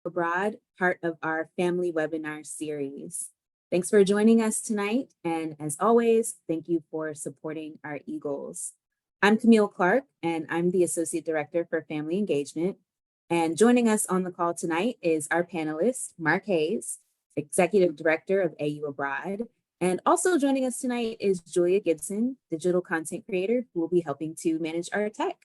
Abroad, part of our family webinar series. Thanks for joining us tonight. And as always, thank you for supporting our Eagles. I'm Camille Clark, and I'm the Associate Director for Family Engagement. And joining us on the call tonight is our panelist, Mark Hayes, Executive Director of AU Abroad. And also joining us tonight is Julia Gibson, Digital Content Creator, who will be helping to manage our tech.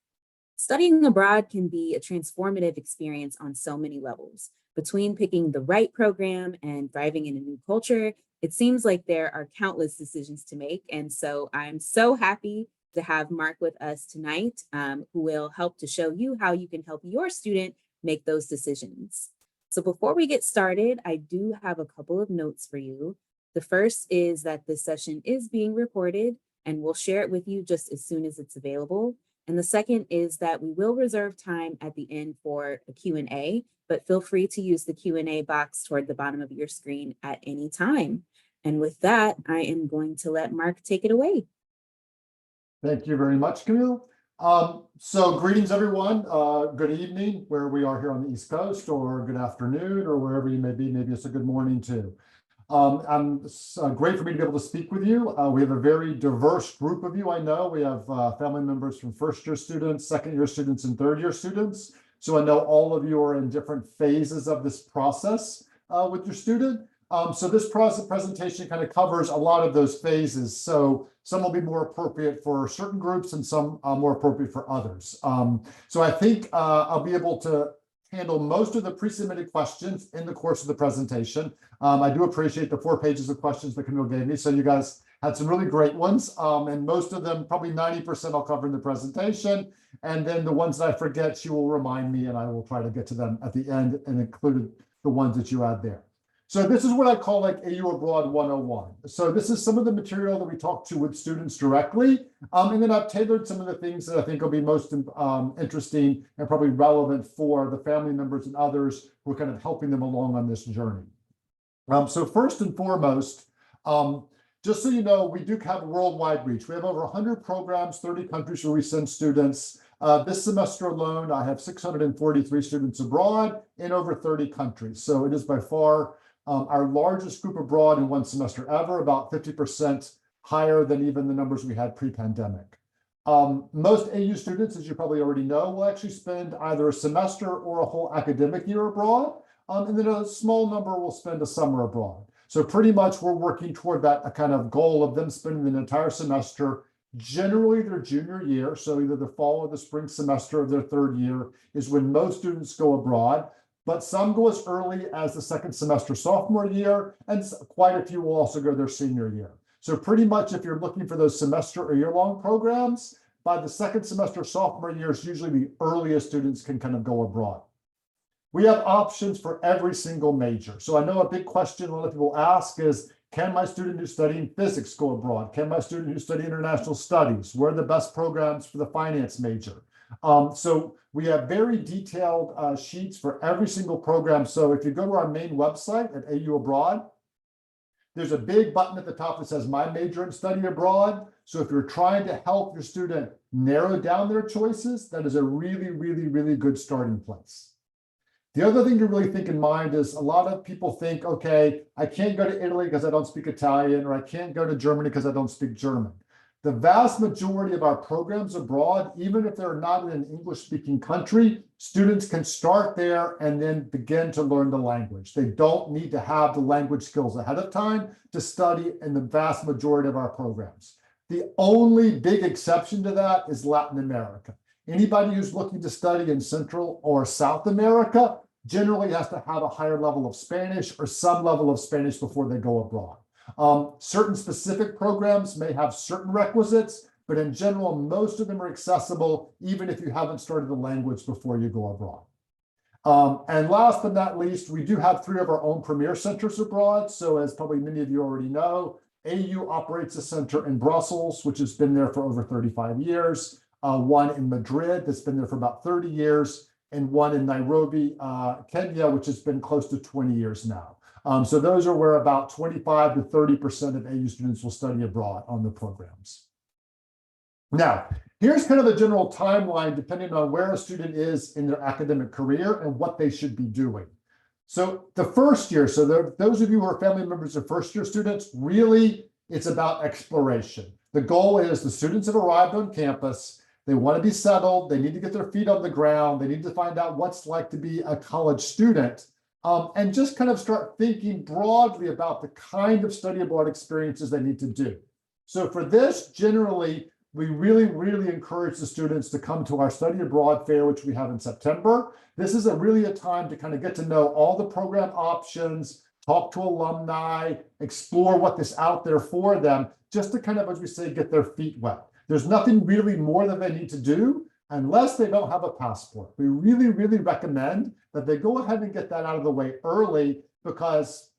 Studying abroad can be a transformative experience on so many levels. Between picking the right program and thriving in a new culture, it seems like there are countless decisions to make. And so I'm so happy to have Mark with us tonight, who will help to show you how you can help your student make those decisions. So before we get started, I do have a couple of notes for you. The first is that this session is being recorded, and we'll share it with you just as soon as it's available. And the second is that we will reserve time at the end for a Q&A, but feel free to use the Q&A box toward the bottom of your screen at any time. And with that, I am going to let Mark take it away. Thank you very much, Camille. So greetings, everyone. Good evening, where we are here on the East Coast, or good afternoon, or wherever you may be. Maybe it's a good morning too. Great for me to be able to speak with you. We have a very diverse group of you. I know we have family members from first-year students, second-year students, and third-year students. So I know all of you are in different phases of this process with your student. So this presentation kind of covers a lot of those phases. So some will be more appropriate for certain groups and some more appropriate for others. So I think I'll be able to handle most of the pre-submitted questions in the course of the presentation. I do appreciate the 4 pages of questions that Camille gave me. So you guys had some really great ones. And most of them, probably 90% I'll cover in the presentation. And then the ones that I forget, she will remind me and I will try to get to them at the end and include the ones that you had there. So this is what I call like AU Abroad 101. So this is some of the material that we talk to with students directly. And then I've tailored some of the things that I think will be most interesting and probably relevant for the family members and others who are kind of helping them along on this journey. So first and foremost, just so you know, we do have worldwide reach. We have over 100 programs, 30 countries where we send students. This semester alone, I have 643 students abroad in over 30 countries. So it is by far our largest group abroad in one semester ever, about 50% higher than even the numbers we had pre-pandemic. Most AU students, as you probably already know, will actually spend either a semester or a whole academic year abroad, and then a small number will spend a summer abroad. So pretty much we're working toward that a kind of goal of them spending an entire semester, generally their junior year, so either the fall or the spring semester of their third year is when most students go abroad. But some go as early as the second semester sophomore year, and quite a few will also go their senior year. So pretty much if you're looking for those semester or year-long programs, by the second semester sophomore year is usually the earliest students can kind of go abroad. We have options for every single major. So I know a big question a lot of people ask is, can my student who's studying physics go abroad? Can my student who's studying international studies? Where are the best programs for the finance major? So we have very detailed sheets for every single program. So if you go to our main website at AU Abroad, there's a big button at the top that says My Major in Study Abroad. So if you're trying to help your student narrow down their choices, that is a really, really, really good starting place. The other thing to really think in mind is a lot of people think, okay, I can't go to Italy because I don't speak Italian, or I can't go to Germany because I don't speak German. The vast majority of our programs abroad, even if they're not in an English-speaking country, students can start there and then begin to learn the language. They don't need to have the language skills ahead of time to study in the vast majority of our programs. The only big exception to that is Latin America. Anybody who's looking to study in Central or South America generally has to have a higher level of Spanish or some level of Spanish before they go abroad. Certain specific programs may have certain requisites, but in general, most of them are accessible, even if you haven't started the language before you go abroad. And last but not least, we do have 3 of our own premier centers abroad. So as probably many of you already know, AU operates a center in Brussels, which has been there for over 35 years, one in Madrid that's been there for about 30 years, and one in Nairobi, Kenya, which has been close to 20 years now. So those are where about 25 to 30% of AU students will study abroad on the programs. Now, here's kind of a general timeline depending on where a student is in their academic career and what they should be doing. So the first year, so those of you who are family members of first year students, really it's about exploration. The goal is the students have arrived on campus, they want to be settled, they need to get their feet on the ground, they need to find out what's like to be a college student, and just kind of start thinking broadly about the kind of study abroad experiences they need to do. So for this, generally, we really, really encourage the students to come to our study abroad fair, which we have in September. This is really a time to kind of get to know all the program options, talk to alumni, explore what is out there for them, just to kind of, as we say, get their feet wet. There's nothing really more that they need to do unless they don't have a passport. We really, really recommend that they go ahead and get that out of the way early, because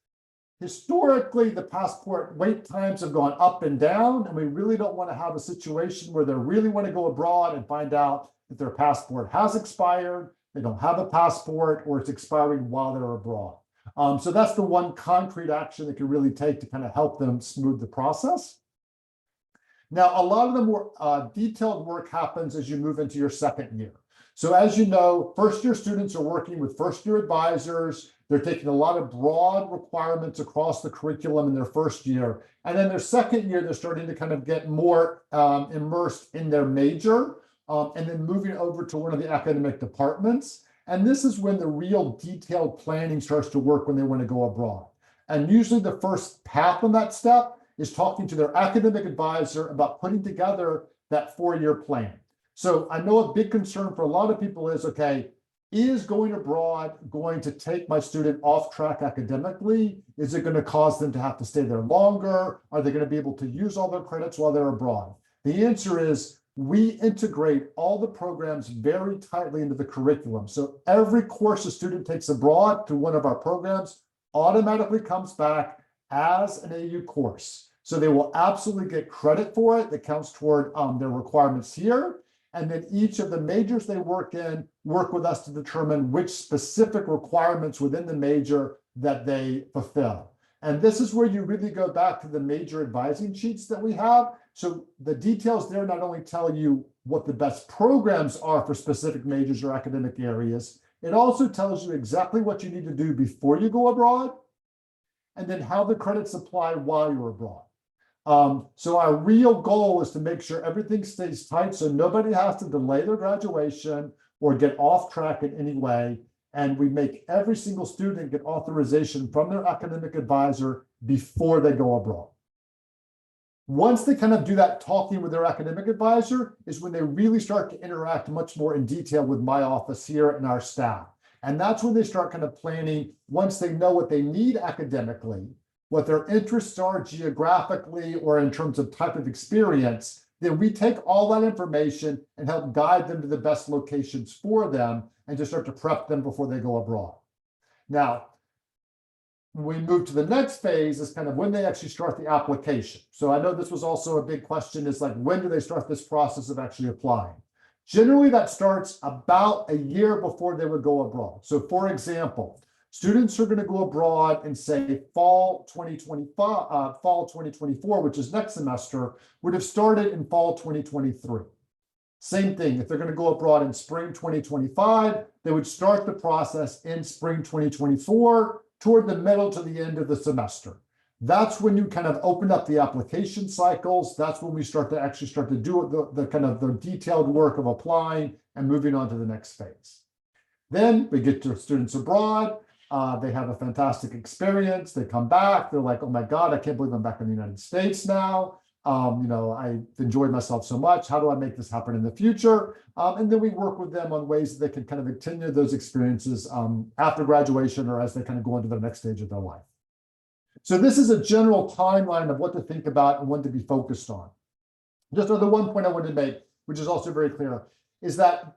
historically, the passport wait times have gone up and down, and we really don't want to have a situation where they really want to go abroad and find out that their passport has expired, they don't have a passport, or it's expiring while they're abroad. So that's the one concrete action that can really take to kind of help them smooth the process. Now, a lot of the more detailed work happens as you move into your second year. So as you know, first year students are working with first year advisors. They're taking a lot of broad requirements across the curriculum in their first year. And then their second year, they're starting to kind of get more immersed in their major, and then moving over to one of the academic departments. And this is when the real detailed planning starts to work when they want to go abroad. And usually the first path on that step is talking to their academic advisor about putting together that 4-year plan. So I know a big concern for a lot of people is, okay, is going abroad going to take my student off track academically? Is it going to cause them to have to stay there longer? Are they going to be able to use all their credits while they're abroad? The answer is we integrate all the programs very tightly into the curriculum. So every course a student takes abroad through one of our programs automatically comes back as an AU course. So they will absolutely get credit for it that counts toward their requirements here. And then each of the majors they work in work with us to determine which specific requirements within the major that they fulfill. And this is where you really go back to the major advising sheets that we have. So the details there not only tell you what the best programs are for specific majors or academic areas, it also tells you exactly what you need to do before you go abroad, and then how the credits apply while you're abroad. So our real goal is to make sure everything stays tight so nobody has to delay their graduation or get off track in any way. And we make every single student get authorization from their academic advisor before they go abroad. Once they kind of do that talking with their academic advisor is when they really start to interact much more in detail with my office here and our staff. And that's when they start kind of planning, once they know what they need academically, what their interests are geographically or in terms of type of experience, then we take all that information and help guide them to the best locations for them and just start to prep them before they go abroad. Now, we move to the next phase is kind of when they actually start the application. So I know this was also a big question, is like, when do they start this process of actually applying? Generally, that starts about a year before they would go abroad. So for example, students are going to go abroad in, say, fall 2024, which is next semester, would have started in fall 2023. Same thing, if they're going to go abroad in spring 2025, they would start the process in spring 2024 toward the middle to the end of the semester. That's when you kind of open up the application cycles. That's when we start to do the kind of the detailed work of applying and moving on to the next phase. Then we get to students abroad. They have a fantastic experience. They come back. They're like, oh my God, I can't believe I'm back in the United States now. I enjoyed myself so much. How do I make this happen in the future? And then we work with them on ways that they can kind of continue those experiences after graduation or as they kind of go into the next stage of their life. So this is a general timeline of what to think about and what to be focused on. Just the one point I wanted to make, which is also very clear, is that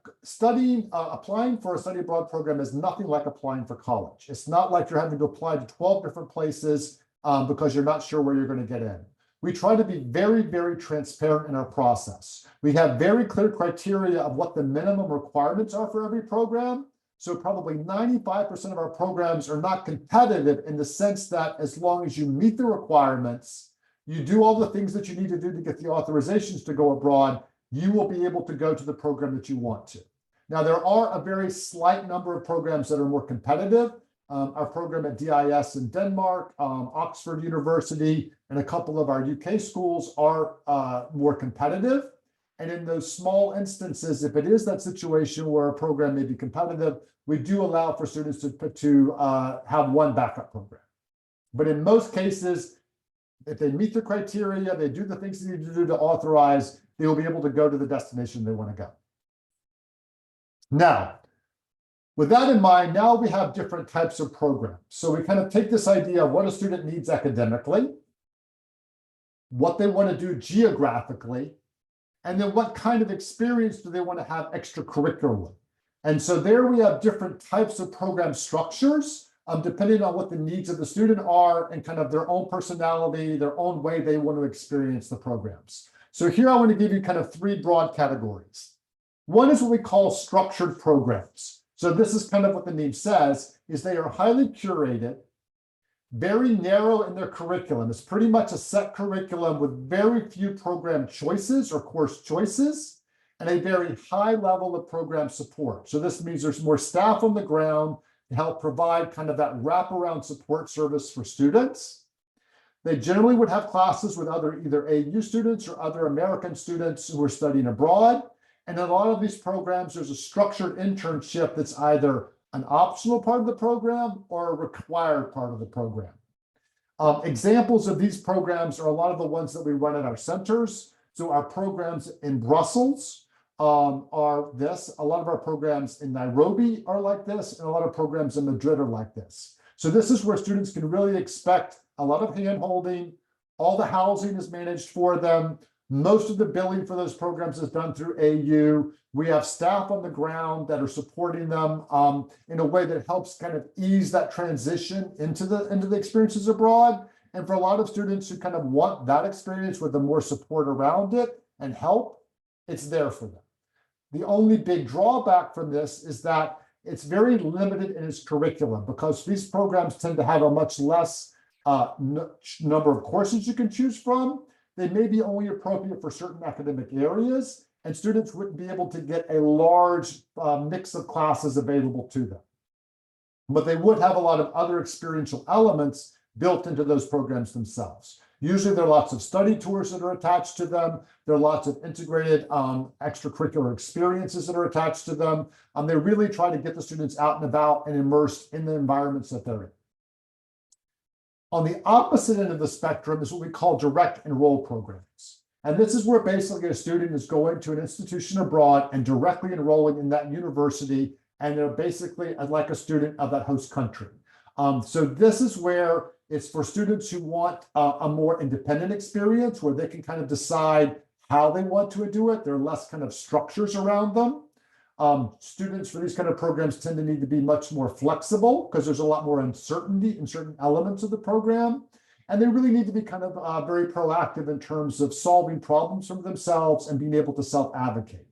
applying for a study abroad program is nothing like applying for college. It's not like you're having to apply to 12 different places because you're not sure where you're going to get in. We try to be very, very transparent in our process. We have very clear criteria of what the minimum requirements are for every program. So probably 95% of our programs are not competitive in the sense that as long as you meet the requirements, you do all the things that you need to do to get the authorizations to go abroad, you will be able to go to the program that you want to. Now, there are a very slight number of programs that are more competitive, Our program at DIS in Denmark, Oxford University, and a couple of our UK schools are more competitive. And in those small instances, if it is that situation where a program may be competitive, we do allow for students to have one backup program. But in most cases, if they meet the criteria, they do the things they need to do to authorize, they will be able to go to the destination they want to go. Now, with that in mind, now we have different types of programs. So we kind of take this idea of what a student needs academically, what they want to do geographically, and then what kind of experience do they want to have extracurricularly. And so there we have different types of program structures, depending on what the needs of the student are and kind of their own personality, their own way they want to experience the programs. So here I want to give you kind of three broad categories. One is what we call structured programs. So this is kind of what the name says, is they are highly curated, very narrow in their curriculum. It's pretty much a set curriculum with very few program choices or course choices, and a very high level of program support. So this means there's more staff on the ground to help provide kind of that wraparound support service for students. They generally would have classes with either AU students or other American students who are studying abroad. And in a lot of these programs, there's a structured internship that's either an optional part of the program or a required part of the program. Examples of these programs are a lot of the ones that we run at our centers. So our programs in Brussels are this. A lot of our programs in Nairobi are like this, and a lot of programs in Madrid are like this. So this is where students can really expect a lot of hand-holding. All the housing is managed for them. Most of the billing for those programs is done through AU. We have staff on the ground that are supporting them in a way that helps kind of ease that transition into the experiences abroad. And for a lot of students who kind of want that experience with the more support around it and help, it's there for them. The only big drawback from this is that it's very limited in its curriculum because these programs tend to have a much less number of courses you can choose from. They may be only appropriate for certain academic areas, and students wouldn't be able to get a large mix of classes available to them. But they would have a lot of other experiential elements built into those programs themselves. Usually there are lots of study tours that are attached to them. There are lots of integrated extracurricular experiences that are attached to them. They really try to get the students out and about and immersed in the environments that they're in. On the opposite end of the spectrum is what we call direct enroll programs. And this is where basically a student is going to an institution abroad and directly enrolling in that university, and they're basically like a student of that host country. So this is where it's for students who want a more independent experience where they can kind of decide how they want to do it. There are less kind of structures around them. Students for these kind of programs tend to need to be much more flexible because there's a lot more uncertainty in certain elements of the program. And they really need to be kind of very proactive in terms of solving problems for themselves and being able to self-advocate.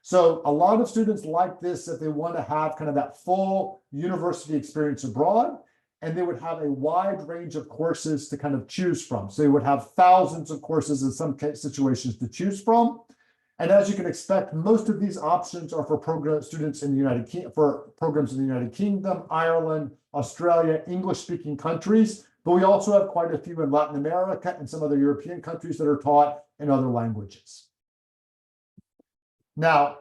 So a lot of students like this if they want to have kind of that full university experience abroad, and they would have a wide range of courses to kind of choose from. So they would have thousands of courses in some situations to choose from. And as you can expect, most of these options are for program students in the United Kingdom, for programs in the United Kingdom, Ireland, Australia, English-speaking countries. But we also have quite a few in Latin America and some other European countries that are taught in other languages. Now,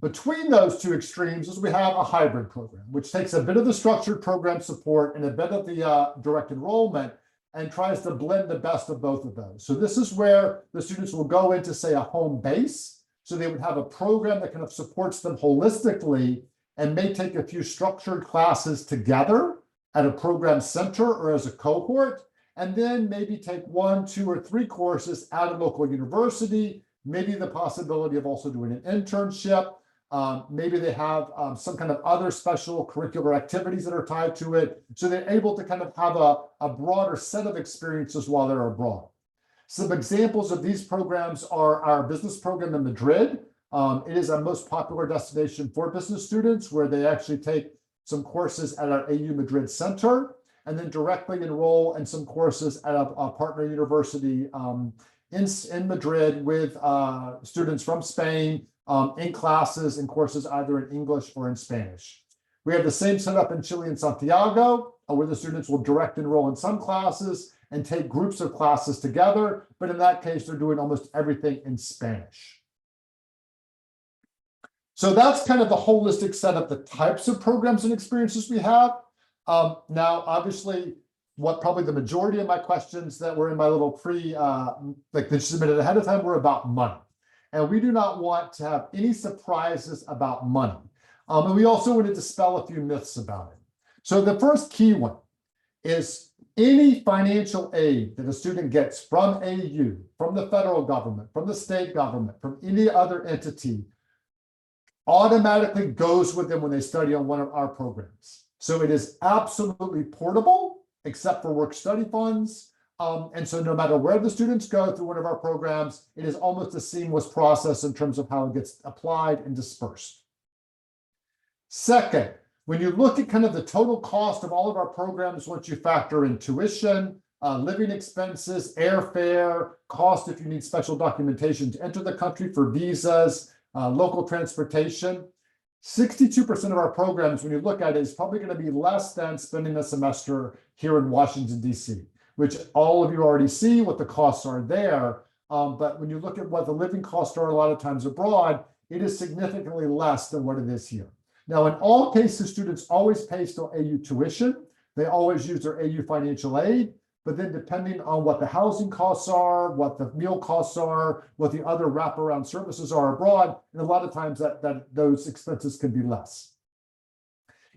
between those two extremes is we have a hybrid program, which takes a bit of the structured program support and a bit of the direct enrollment and tries to blend the best of both of those. So this is where the students will go into, say, a home base. So they would have a program that kind of supports them holistically and may take a few structured classes together at a program center or as a cohort, and then maybe take 1, 2, or 3 courses at a local university, maybe the possibility of also doing an internship. Maybe they have some kind of other special curricular activities that are tied to it. So they're able to kind of have a broader set of experiences while they're abroad. Some examples of these programs are our business program in Madrid. It is our most popular destination for business students where they actually take some courses at our AU Madrid Center and then directly enroll in some courses at a partner university in Madrid with students from Spain in classes and courses either in English or in Spanish. We have the same setup in Chile and Santiago, where the students will direct enroll in some classes and take groups of classes together. But in that case, they're doing almost everything in Spanish. So that's kind of the holistic setup, the types of programs and experiences we have. Now, obviously, what probably the majority of my questions that were in my little like they submitted ahead of time were about money. And we do not want to have any surprises about money. And we also want to dispel a few myths about it. So the first key one is any financial aid that a student gets from AU, from the federal government, from the state government, from any other entity, automatically goes with them when they study on one of our programs. So it is absolutely portable, except for work-study funds. And so no matter where the students go through one of our programs, it is almost a seamless process in terms of how it gets applied and dispersed. Second, when you look at kind of the total cost of all of our programs, once you factor in tuition, living expenses, airfare, cost if you need special documentation to enter the country for visas, local transportation, 62% of our programs, when you look at it, is probably going to be less than spending a semester here in Washington, D.C., which all of you already see what the costs are there. But when you look at what the living costs are a lot of times abroad, it is significantly less than what it is here. Now, in all cases, students always pay still AU tuition. They always use their AU financial aid. But then depending on what the housing costs are, what the meal costs are, what the other wraparound services are abroad, and a lot of times that those expenses can be less.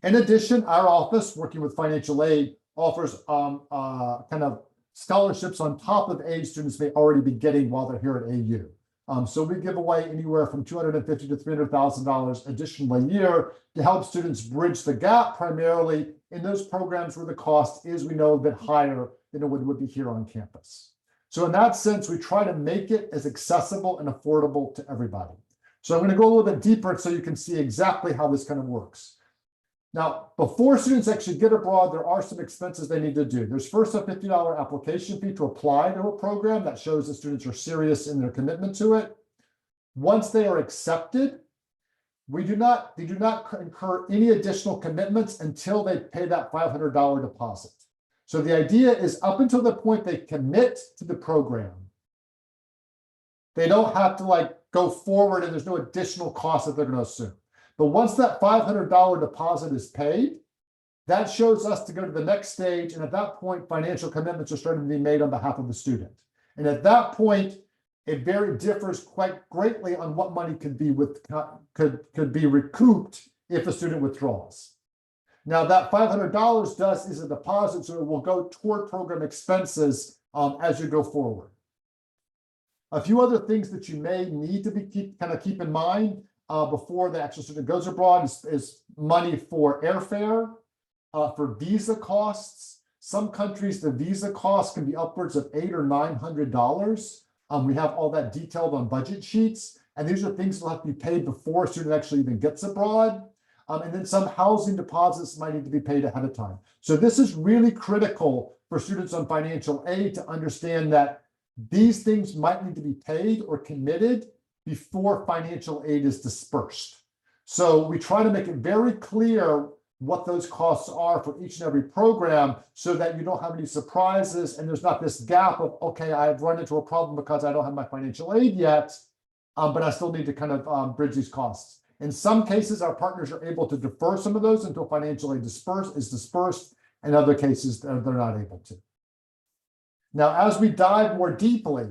In addition, our office, working with financial aid, offers kind of scholarships on top of aid students may already be getting while they're here at AU. So we give away anywhere from $250,000 to $300,000 additional a year to help students bridge the gap, primarily in those programs where the cost is, we know, a bit higher than it would be here on campus. So in that sense, we try to make it as accessible and affordable to everybody. So I'm going to go a little bit deeper so you can see exactly how this kind of works. Now, before students actually get abroad, there are some expenses they need to do. There's first a $50 application fee to apply to a program that shows that students are serious in their commitment to it. Once they are accepted, they do not incur any additional commitments until they pay that $500 deposit. So the idea is up until the point they commit to the program, they don't have to go forward and there's no additional cost that they're going to assume. But once that $500 deposit is paid, that shows us to go to the next stage. And at that point, financial commitments are starting to be made on behalf of the student. And at that point, it differs quite greatly on what money could be recouped if a student withdraws. Now that $500 is a deposit, so it will go toward program expenses as you go forward. A few other things that you may need to keep in mind before the actual student goes abroad is money for airfare, for visa costs. Some countries, the visa costs can be upwards of $800 or $900. We have all that detailed on budget sheets, and these are things that will have to be paid before a student actually even gets abroad. And then some housing deposits might need to be paid ahead of time. So this is really critical for students on financial aid to understand that these things might need to be paid or committed before financial aid is dispersed. So we try to make it very clear what those costs are for each and every program so that you don't have any surprises and there's not this gap of, okay, I've run into a problem because I don't have my financial aid yet, but I still need to kind of bridge these costs. In some cases, our partners are able to defer some of those until financial aid is dispersed. In other cases, they're not able to. Now, as we dive more deeply,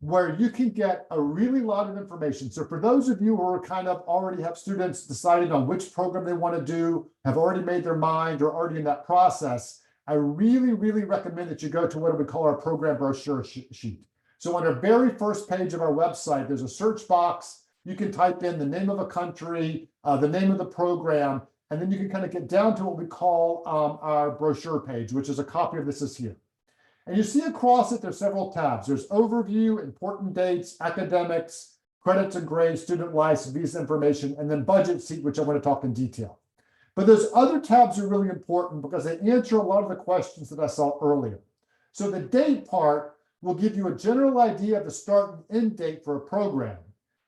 where you can get a really lot of information. So for those of you who are kind of already have students decided on which program they want to do, have already made their mind or already in that process, I really, really recommend that you go to what we call our program brochure sheet. So on our very first page of our website, there's a search box. You can type in the name of a country, the name of the program, and then you can kind of get down to what we call our brochure page, which is a copy of this is here. And you see across it, there's several tabs. There's overview, important dates, academics, credits and grades, student life, visa information, and then budget sheet, which I want to talk in detail. But those other tabs are really important because they answer a lot of the questions that I saw earlier. So the date part will give you a general idea of the start and end date for a program.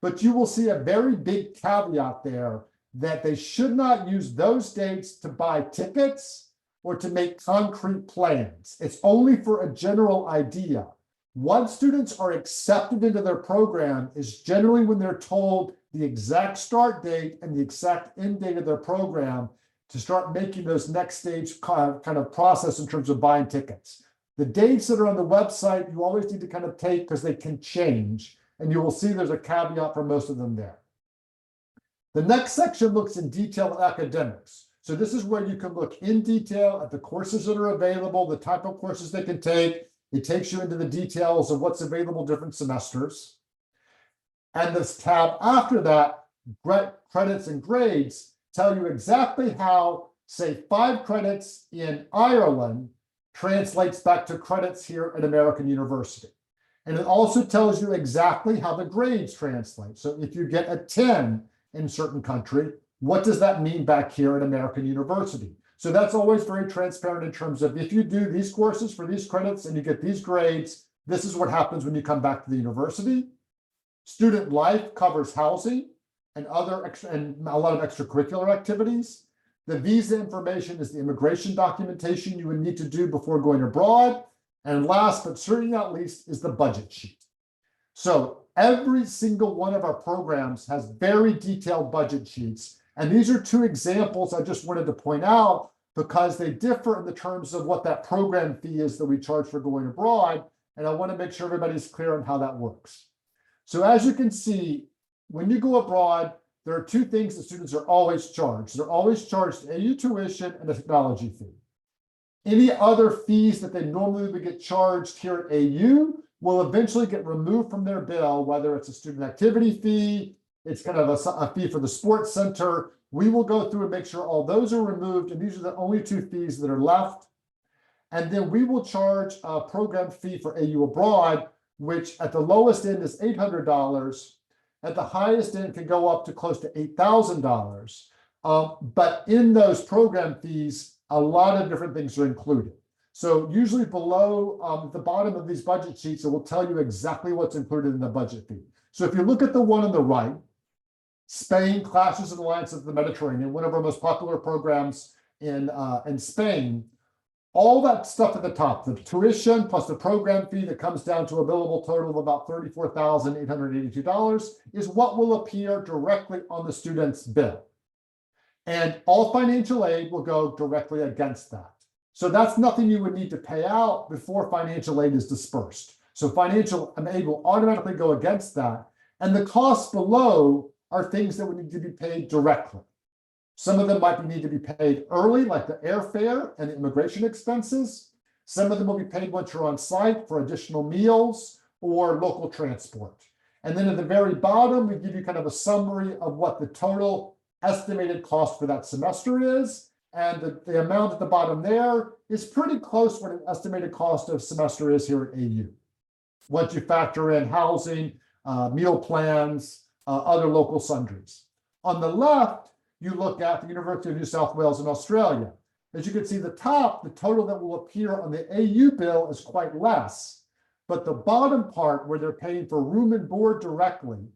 But you will see a very big caveat there that they should not use those dates to buy tickets or to make concrete plans. It's only for a general idea. Once students are accepted into their program is generally when they're told the exact start date and the exact end date of their program to start making those next stage kind of process in terms of buying tickets. The dates that are on the website, you always need to kind of take because they can change, and you will see there's a caveat for most of them there. The next section looks in detail at academics. So this is where you can look in detail at the courses that are available, the type of courses they can take. It takes you into the details of what's available different semesters. And this tab after that, credits and grades, tell you exactly how, say, 5 credits in Ireland translates back to credits here at American University. And it also tells you exactly how the grades translate. So if you get a 10 in certain country, what does that mean back here at American University? So that's always very transparent in terms of if you do these courses for these credits and you get these grades, this is what happens when you come back to the university. Student life covers housing and and a lot of extracurricular activities. The visa information is the immigration documentation you would need to do before going abroad. And last but certainly not least is the budget sheet. So every single one of our programs has very detailed budget sheets. And these are 2 examples I just wanted to point out because they differ in the terms of what that program fee is that we charge for going abroad. And I want to make sure everybody's clear on how that works. So as you can see, when you go abroad, there are 2 things that students are always charged. They're always charged AU tuition and a technology fee. Any other fees that they normally would get charged here at AU will eventually get removed from their bill, whether it's a student activity fee, it's kind of a fee for the sports center. We will go through and make sure all those are removed, and these are the only 2 fees that are left. And then we will charge a program fee for AU abroad, which at the lowest end is $800. At the highest end can go up to close to $8,000. But in those program fees, a lot of different things are included. So usually below the bottom of these budget sheets, it will tell you exactly what's included in the budget fee. So if you look at the one on the right, Spain, Classes and Alliance of the Mediterranean, one of our most popular programs in Spain, all that stuff at the top, the tuition plus the program fee that comes down to a billable total of about $34,882 is what will appear directly on the student's bill. And all financial aid will go directly against that. So that's nothing you would need to pay out before financial aid is dispersed. So financial aid will automatically go against that. And the costs below are things that would need to be paid directly. Some of them might need to be paid early, like the airfare and the immigration expenses. Some of them will be paid once you're on site for additional meals or local transport. And then at the very bottom, we give you kind of a summary of what the total estimated cost for that semester is. And the amount at the bottom there is pretty close to what an estimated cost of semester is here at AU. Once you factor in housing, meal plans, other local sundries. On the left, you look at the University of New South Wales in Australia. As you can see, the top, the total that will appear on the AU bill is quite less. But the bottom part where they're paying for room and board directly,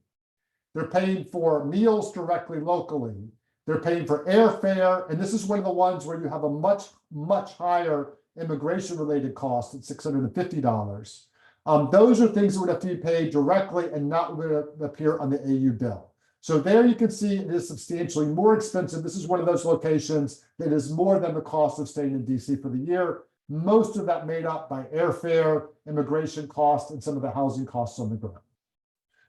they're paying for meals directly locally, they're paying for airfare, and this is one of the ones where you have a much, much higher immigration-related cost at $650. Those are things that would have to be paid directly and not would appear on the AU bill. So there you can see it is substantially more expensive. This is one of those locations that is more than the cost of staying in DC for the year. Most of that made up by airfare, immigration costs, and some of the housing costs on the ground.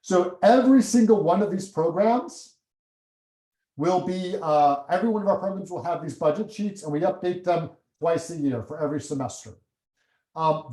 So every single one of these programs will be, every one of our programs will have these budget sheets, and we update them twice a year for every semester.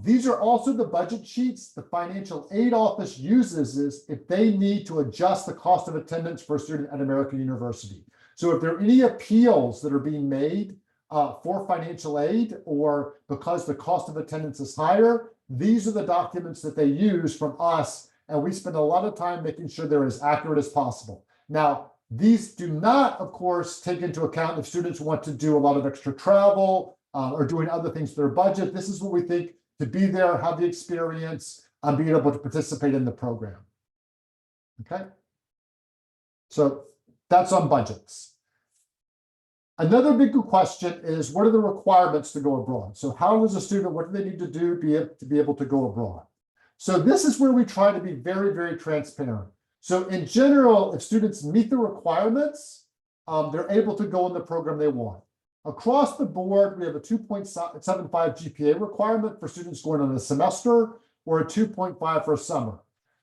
These are also the budget sheets the financial aid office uses if they need to adjust the cost of attendance for a student at American University. So if there are any appeals that are being made for financial aid or because the cost of attendance is higher, these are the documents that they use from us, and we spend a lot of time making sure they're as accurate as possible. Now, these do not, of course, take into account if students want to do a lot of extra travel, or doing other things to their budget. This is what we think to be there, have the experience, and being able to participate in the program. Okay. So that's on budgets. Another big question is, what are the requirements to go abroad? So how does a student, what do they need to do to be able to go abroad? So this is where we try to be very, very transparent. So in general, if students meet the requirements, they're able to go in the program they want. Across the board, we have a 2.75 GPA requirement for students going on a semester or a 2.5 for a summer.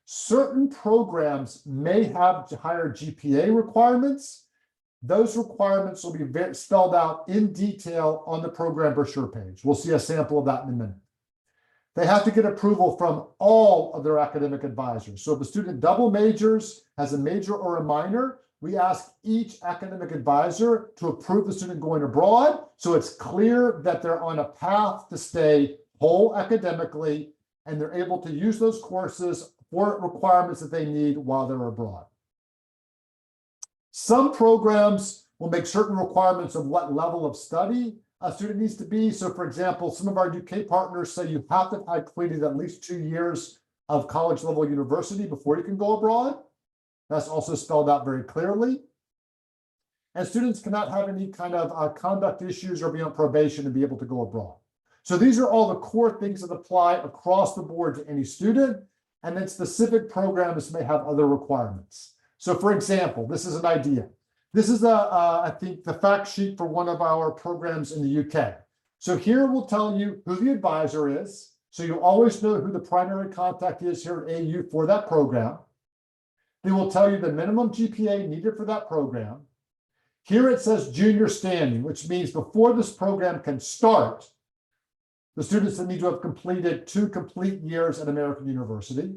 Certain programs may have higher GPA requirements. Those requirements will be spelled out in detail on the program brochure page. We'll see a sample of that in a minute. They have to get approval from all of their academic advisors. So if a student double majors, has a major or a minor, we ask each academic advisor to approve the student going abroad, so it's clear that they're on a path to stay whole academically, and they're able to use those courses for requirements that they need while they're abroad. Some programs will make certain requirements of what level of study a student needs to be. So for example, some of our UK partners say you have to have completed at least 2 years of college level university before you can go abroad. That's also spelled out very clearly. And students cannot have any kind of conduct issues or be on probation and be able to go abroad. So these are all the core things that apply across the board to any student, and then specific programs may have other requirements. So for example, this is an idea. This is, I think, the fact sheet for one of our programs in the UK. So here we'll tell you who the advisor is. So you always know who the primary contact is here at AU for that program. They will tell you the minimum GPA needed for that program. Here it says junior standing, which means before this program can start, the students that need to have completed 2 complete years at American University,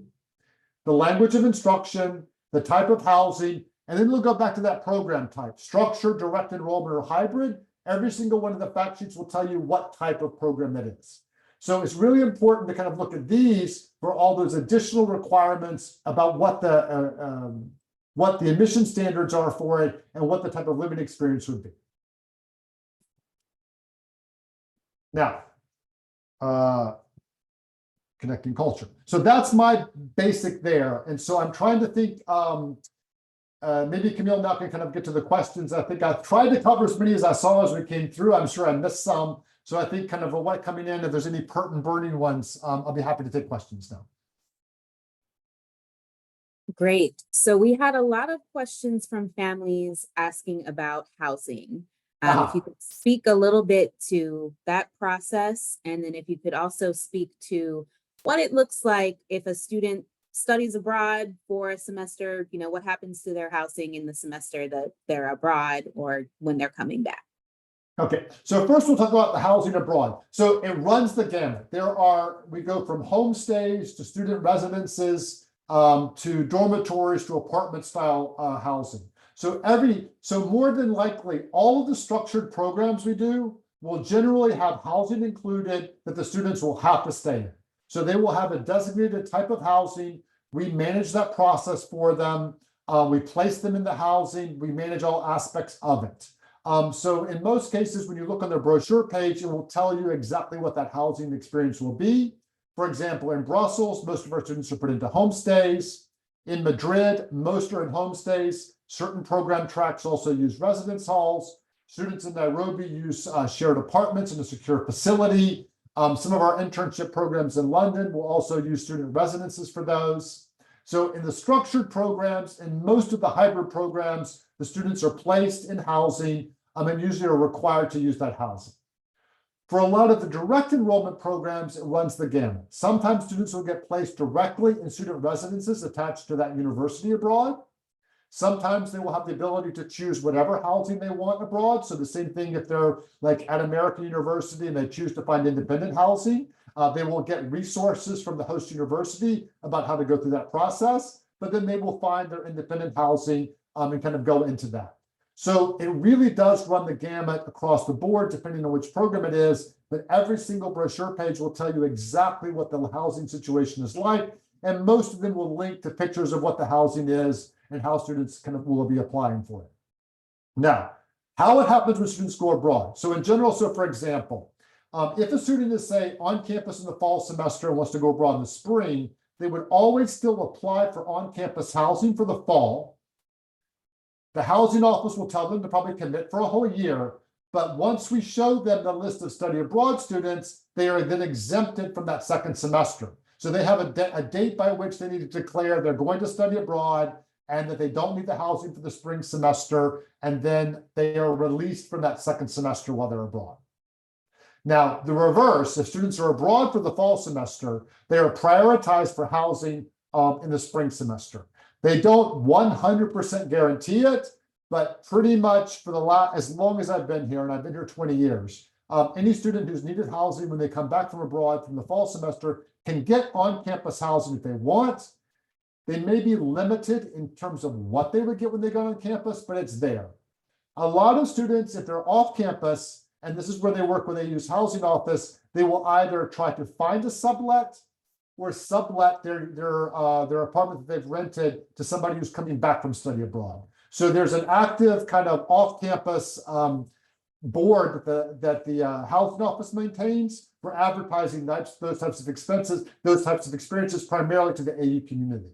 the language of instruction, the type of housing, and then we'll go back to that program type, structured, direct enrollment, or hybrid. Every single one of the fact sheets will tell you what type of program that is. So it's really important to kind of look at these for all those additional requirements about what the admission standards are for it and what the type of living experience would be. Now, connecting culture. So that's my basic there. And so I'm trying to think, maybe Camille now can kind of get to the questions. I think I've tried to cover as many as I saw as we came through. I'm sure I missed some. So I think kind of what coming in, if there's any pertinent burning ones, I'll be happy to take questions now. Great. So we had a lot of questions from families asking about housing. If you could speak a little bit to that process, and then if you could also speak to what it looks like if a student studies abroad for a semester, you know, what happens to their housing in the semester that they're abroad or when they're coming back. Okay, so first we'll talk about the housing abroad. So it runs the gamut. We go from homestays to student residences, to dormitories, to apartment style housing. So more than likely, all of the structured programs we do will generally have housing included that the students will have to stay in. So they will have a designated type of housing. We manage that process for them. We place them in the housing. We manage all aspects of it. So in most cases, when you look on the brochure page, it will tell you exactly what that housing experience will be. For example, in Brussels, most of our students are put into homestays. In Madrid, most are in homestays. Certain program tracks also use residence halls. Students in Nairobi use shared apartments in a secure facility. Some of our internship programs in London will also use student residences for those. So in the structured programs and most of the hybrid programs, the students are placed in housing and usually are required to use that housing. For a lot of the direct enrollment programs, it runs the gamut. Sometimes students will get placed directly in student residences attached to that university abroad. Sometimes they will have the ability to choose whatever housing they want abroad. So the same thing if they're like at American University and they choose to find independent housing, they will get resources from the host university about how to go through that process, but then they will find their independent housing and kind of go into that. So it really does run the gamut across the board, depending on which program it is, but every single brochure page will tell you exactly what the housing situation is like. And most of them will link to pictures of what the housing is and how students will be applying for it. Now, how it happens when students go abroad. So in general, so for example, if a student is, say, on campus in the fall semester and wants to go abroad in the spring, they would always still apply for on-campus housing for the fall. The housing office will tell them to probably commit for a whole year, But once we show them the list of study abroad students, they are then exempted from that second semester. So they have a date by which they need to declare they're going to study abroad and that they don't need the housing for the spring semester, and then they are released from that second semester while they're abroad. Now, the reverse, if students are abroad for the fall semester, they are prioritized for housing in the spring semester. They don't 100% guarantee it, but pretty much for as long as I've been here, and I've been here 20 years, any student who's needed housing when they come back from abroad from the fall semester can get on-campus housing if they want. They may be limited in terms of what they would get when they go on campus, but it's there. A lot of students, if they're off campus, and this is where they work when they use housing office, they will either try to find a sublet or sublet their apartment that they've rented to somebody who's coming back from study abroad. So there's an active kind of off-campus board that the housing office maintains for advertising those types of expenses, those types of experiences, primarily to the AU community.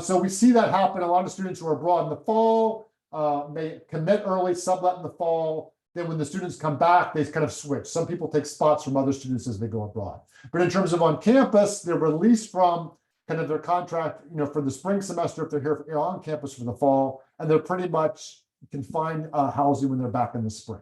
So we see that happen. A lot of students who are abroad in the fall may commit early, sublet in the fall. Then when the students come back, they kind of switch. Some people take spots from other students as they go abroad. But in terms of on campus, they're released from kind of their contract, for the spring semester if they're here on campus for the fall, and they're pretty much can find housing when they're back in the spring.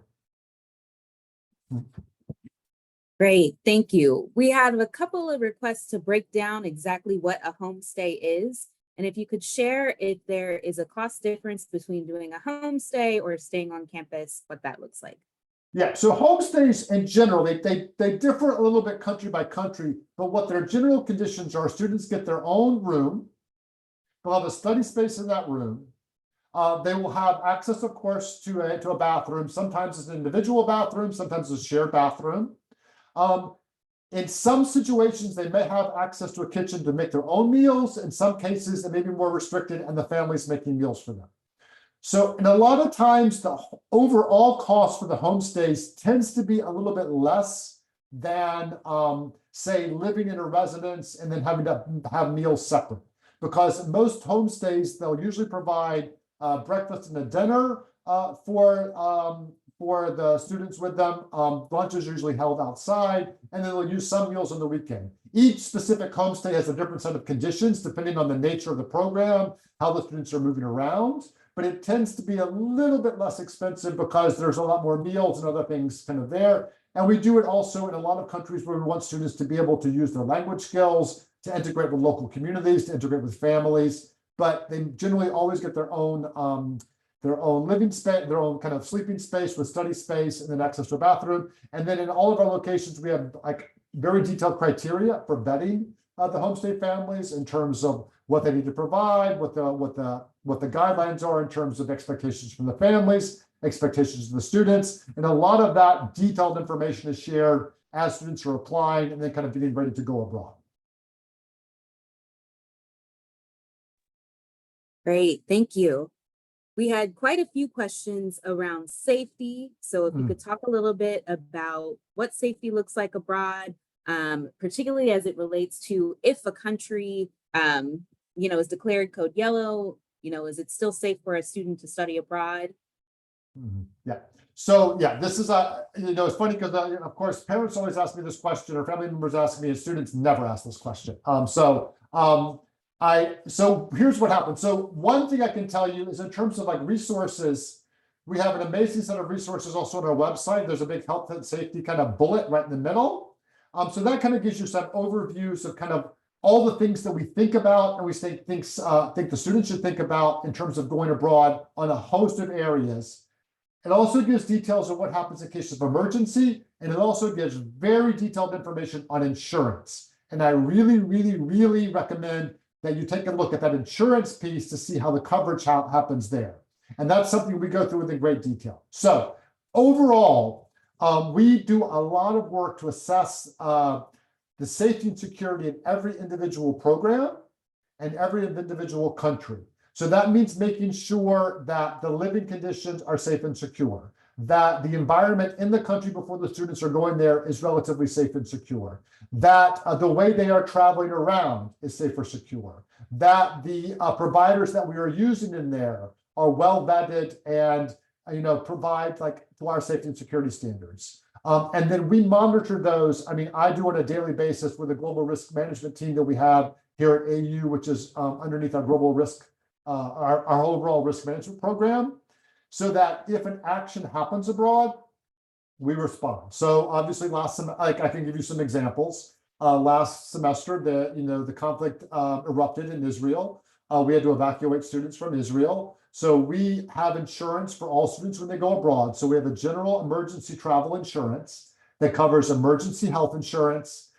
Great, thank you. We have a couple of requests to break down exactly what a homestay is. And if you could share if there is a cost difference between doing a homestay or staying on campus, what that looks like. Yeah, so homestays in general, they differ a little bit country by country, but what their general conditions are, students get their own room. They'll have a study space in that room. They will have access, of course, to a bathroom. Sometimes it's an individual bathroom, sometimes it's a shared bathroom. In some situations, they may have access to a kitchen to make their own meals. In some cases, it may be more restricted and the family's making meals for them. So, and a lot of times the overall cost for the homestays tends to be a little bit less than, say, living in a residence and then having to have meals separate. Because most homestays, they'll usually provide breakfast and a dinner for the students with them. Lunch is usually held outside, and then they'll use some meals on the weekend. Each specific homestay has a different set of conditions depending on the nature of the program, how the students are moving around, but it tends to be a little bit less expensive because there's a lot more meals and other things kind of there. And we do it also in a lot of countries where we want students to be able to use their language skills, to integrate with local communities, to integrate with families, but they generally always get their own living space, their own kind of sleeping space with study space, and then access to a bathroom. And then in all of our locations, we have like very detailed criteria for vetting the homestay families in terms of what they need to provide, what the guidelines are in terms of expectations from the families, expectations of the students, and a lot of that detailed information is shared as students are applying and then kind of getting ready to go abroad. Great, thank you. We had quite a few questions around safety. So if you could talk a little bit about what safety looks like abroad, particularly as it relates to if a country, is declared code yellow, is it still safe for a student to study abroad? Yeah. So yeah, this is it's funny because of course parents always ask me this question, or family members ask me, and students never ask this question. So here's what happened. So one thing I can tell you is in terms of like resources, we have an amazing set of resources also on our website. There's a big health and safety kind of bullet right in the middle. So that kind of gives you some overviews of kind of all the things that we think about and we think the students should think about in terms of going abroad on a host of areas. It also gives details of what happens in cases of emergency, and it also gives very detailed information on insurance. And I really, really, really recommend that you take a look at that insurance piece to see how the coverage happens there. And that's something we go through in great detail. So overall, we do a lot of work to assess the safety and security in every individual program and every individual country. So that means making sure that the living conditions are safe and secure, that the environment in the country before the students are going there is relatively safe and secure, that the way they are traveling around is safe or secure, that the providers that we are using in there are well vetted and provide like fire safety and security standards. And then we monitor those. I mean, I do on a daily basis with a global risk management team that we have here at AU, which is underneath our global risk, our overall risk management program, so that if an action happens abroad, we respond. So obviously I can give you some examples. Last semester, the conflict erupted in Israel. We had to evacuate students from Israel. So we have insurance for all students when they go abroad. So we have a general emergency travel insurance that covers emergency health insurance,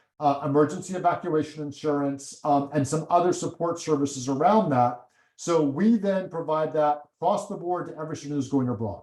emergency evacuation insurance, and some other support services around that. So we then provide that across the board to every student who's going abroad.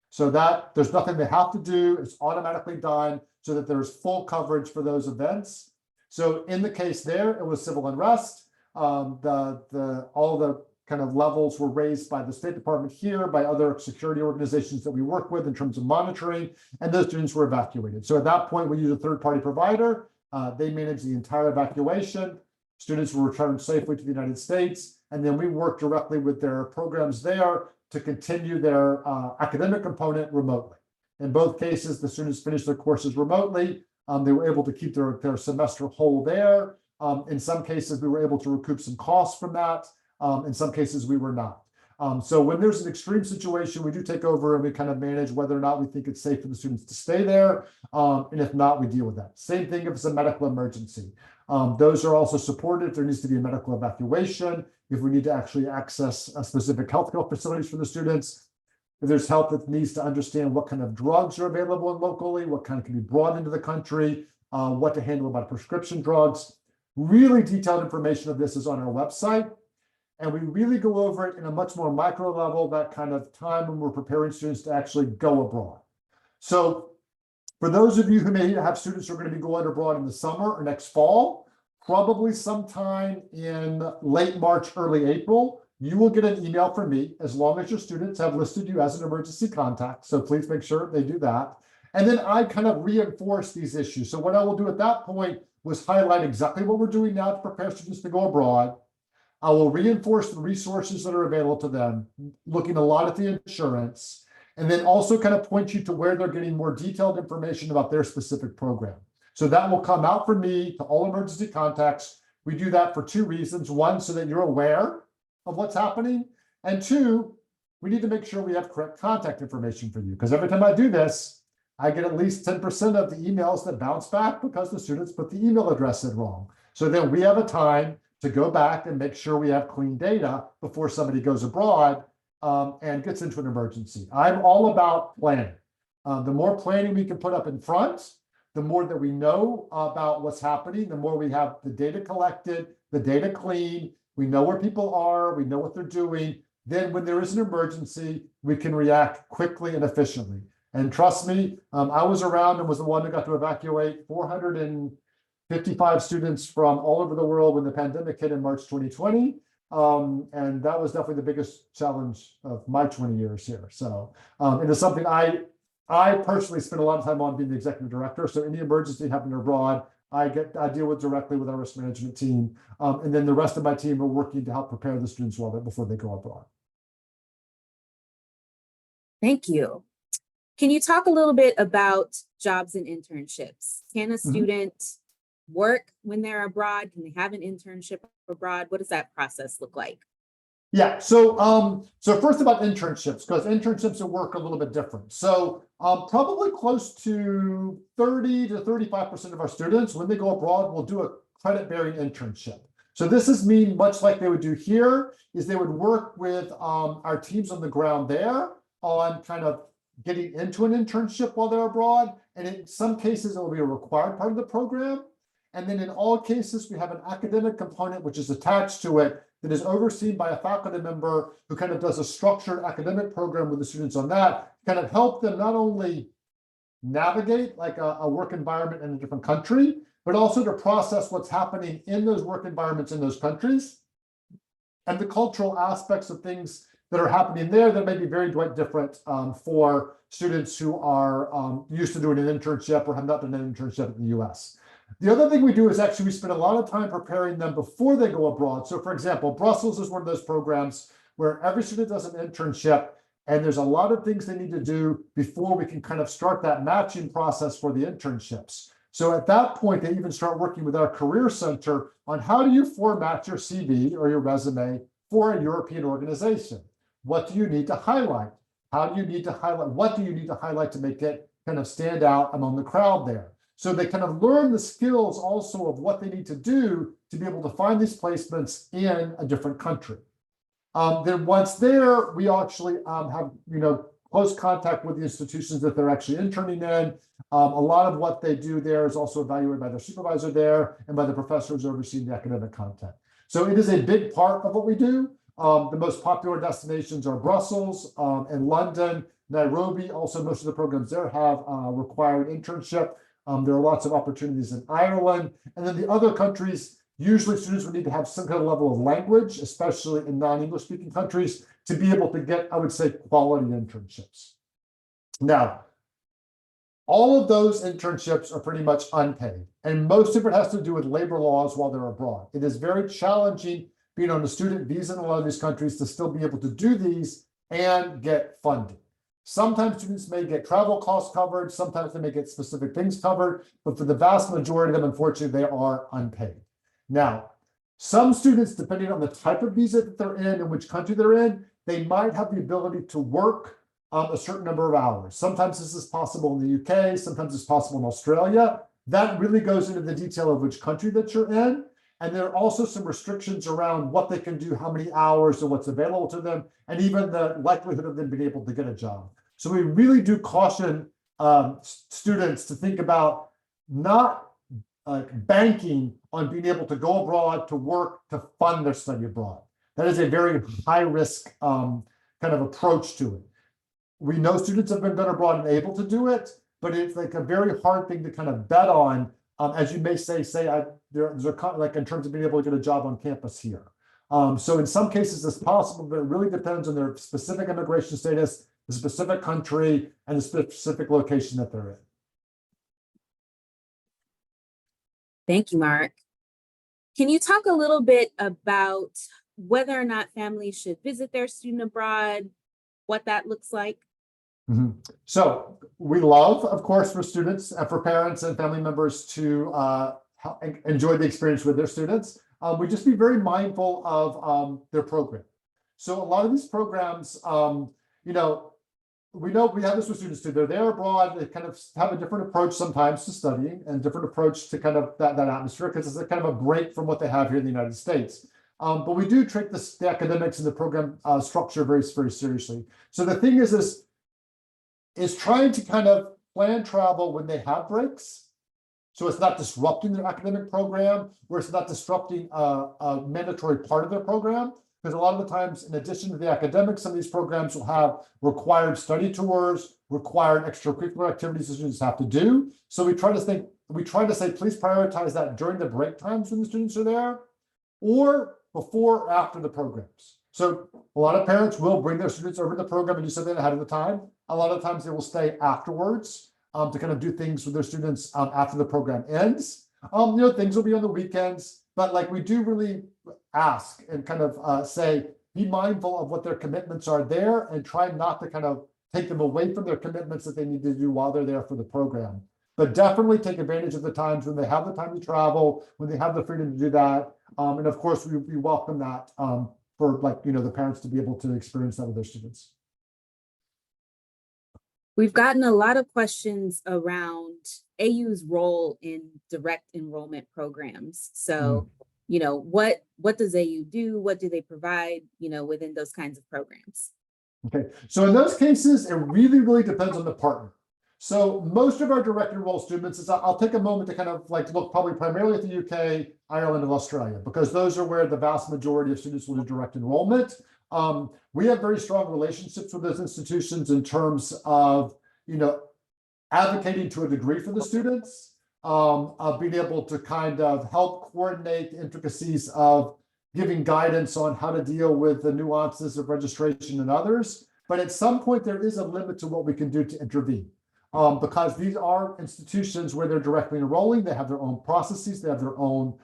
So that there's nothing they have to do, it's automatically done so that there's full coverage for those events. So in the case there, it was civil unrest. All the kind of levels were raised by the State Department here, by other security organizations that we work with in terms of monitoring, and those students were evacuated. So at that point, we use a third-party provider. They manage the entire evacuation. Students were returned safely to the United States, and then we work directly with their programs there to continue their academic component remotely. In both cases, the students finished their courses remotely. They were able to keep their semester whole there. In some cases, we were able to recoup some costs from that. In some cases, we were not. So when there's an extreme situation, we do take over and we kind of manage whether or not we think it's safe for the students to stay there. And if not, we deal with that. Same thing if it's a medical emergency. Those are also supported if there needs to be a medical evacuation, if we need to actually access specific healthcare facilities for the students, if there's help that needs to understand what kind of drugs are available locally, what kind can be brought into the country, what to handle about prescription drugs. Really detailed information of this is on our website. And we really go over it in a much more micro level, that kind of time when we're preparing students to actually go abroad. So for those of you who may have students who are going to be going abroad in the summer or next fall, probably sometime in late March, early April, you will get an email from me as long as your students have listed you as an emergency contact. So please make sure they do that. And then I kind of reinforce these issues. So what I will do at that point was highlight exactly what we're doing now to prepare students to go abroad. I will reinforce the resources that are available to them, looking a lot at the insurance, and then also kind of point you to where they're getting more detailed information about their specific program. So that will come out from me to all emergency contacts. We do that for two reasons. One, so that you're aware of what's happening. And two, we need to make sure we have correct contact information for you. Because every time I do this, I get at least 10% of the emails that bounce back because the students put the email address in wrong. So then we have a time to go back and make sure we have clean data before somebody goes abroad and gets into an emergency. I'm all about planning. The more planning we can put up in front, the more that we know about what's happening, the more we have the data collected, the data clean, we know where people are, we know what they're doing. Then when there is an emergency, we can react quickly and efficiently. And trust me, I was around and was the one who got to evacuate 455 students from all over the world when the pandemic hit in March 2020. And that was definitely the biggest challenge of my 20 years here. So it is something I personally spend a lot of time on being the executive director. So any emergency happening abroad, I deal with directly with our risk management team. And then the rest of my team are working to help prepare the students well before they go abroad. Thank you. Can you talk a little bit about jobs and internships? Can a student work when they're abroad? Can they have an internship abroad? What does that process look like? Yeah, so first about internships, because internships will work a little bit different. So probably close to 30 to 35% of our students, when they go abroad, will do a credit-bearing internship. So this is mean much like they would do here, is they would work with our teams on the ground there on kind of getting into an internship while they're abroad. And in some cases, it will be a required part of the program. And then in all cases, we have an academic component which is attached to it that is overseen by a faculty member who kind of does a structured academic program with the students on that, kind of help them not only navigate like a work environment in a different country, but also to process what's happening in those work environments in those countries and the cultural aspects of things that are happening there that may be very different for students who are used to doing an internship or have not done an internship in the US. The other thing we do is actually we spend a lot of time preparing them before they go abroad. So for example, Brussels is one of those programs where every student does an internship And there's a lot of things they need to do before we can kind of start that matching process for the internships. So at that point, they even start working with our Career Center on how do you format your CV or your resume for a European organization? What do you need to highlight? How do you need to highlight? What do you need to highlight to make it kind of stand out among the crowd there? So they kind of learn the skills also of what they need to do to be able to find these placements in a different country. Then once there, we actually have close contact with the institutions that they're actually interning in. A lot of what they do there is also evaluated by their supervisor there and by the professors overseeing the academic content. So it is a big part of what we do. The most popular destinations are Brussels and London, Nairobi. Also, most of the programs there have required internship. There are lots of opportunities in Ireland. And then the other countries, usually students would need to have some kind of level of language, especially in non-English speaking countries, to be able to get, I would say, quality internships. Now, all of those internships are pretty much unpaid, and most of it has to do with labor laws while they're abroad. It is very challenging being on a student visa in a lot of these countries to still be able to do these and get funding. Sometimes students may get travel costs covered, sometimes they may get specific things covered, but for the vast majority of them, unfortunately, they are unpaid. Now, some students, depending on the type of visa that they're in and which country they're in, they might have the ability to work a certain number of hours. Sometimes this is possible in the UK, sometimes it's possible in Australia. That really goes into the detail of which country that you're in. And there are also some restrictions around what they can do, how many hours, and what's available to them, and even the likelihood of them being able to get a job. So we really do caution students to think about not banking on being able to go abroad to work to fund their study abroad. That is a very high risk kind of approach to it. We know students have been abroad and able to do it, but it's like a very hard thing to kind of bet on, as you may say, there's a like in terms of being able to get a job on campus here. So in some cases it's possible, but it really depends on their specific immigration status, the specific country, and the specific location that they're in. Thank you, Mark. Can you talk a little bit about whether or not families should visit their student abroad, what that looks like? So we love, of course, for students and for parents and family members to enjoy the experience with their students. We just be very mindful of their program. So a lot of these programs, we know we have this with students too. They're there abroad. They kind of have a different approach sometimes to studying and different approach to kind of that atmosphere, because it's a kind of a break from what they have here in the United States. But we do treat the academics and the program structure very, very seriously. So the thing is trying to kind of plan travel when they have breaks. So it's not disrupting their academic program, or it's not disrupting a mandatory part of their program. Because a lot of the times, in addition to the academics, some of these programs will have required study tours, required extracurricular activities that students have to do. So we try to say, please prioritize that during the break times when the students are there, or before or after the programs. So a lot of parents will bring their students over to the program and do something ahead of the time. A lot of times they will stay afterwards to kind of do things with their students after the program ends. Things will be on the weekends, but like we do really ask and kind of say, be mindful of what their commitments are there and try not to kind of take them away from their commitments that they need to do while they're there for the program. But definitely take advantage of the times when they have the time to travel, when they have the freedom to do that. And of course, we welcome that for the parents to be able to experience that with their students. We've gotten a lot of questions around AU's role in direct enrollment programs. So, what does AU do? What do they provide, within those kinds of programs? Okay, so in those cases, it really, really depends on the partner. So most of our direct enroll students, I'll take a moment to kind of look probably primarily at the UK, Ireland, and Australia, because those are where the vast majority of students will do direct enrollment. We have very strong relationships with those institutions in terms of, advocating to a degree for the students, of being able to kind of help coordinate the intricacies of giving guidance on how to deal with the nuances of registration and others. But at some point, there is a limit to what we can do to intervene. because these are institutions where they're directly enrolling. They have their own processes, they have their own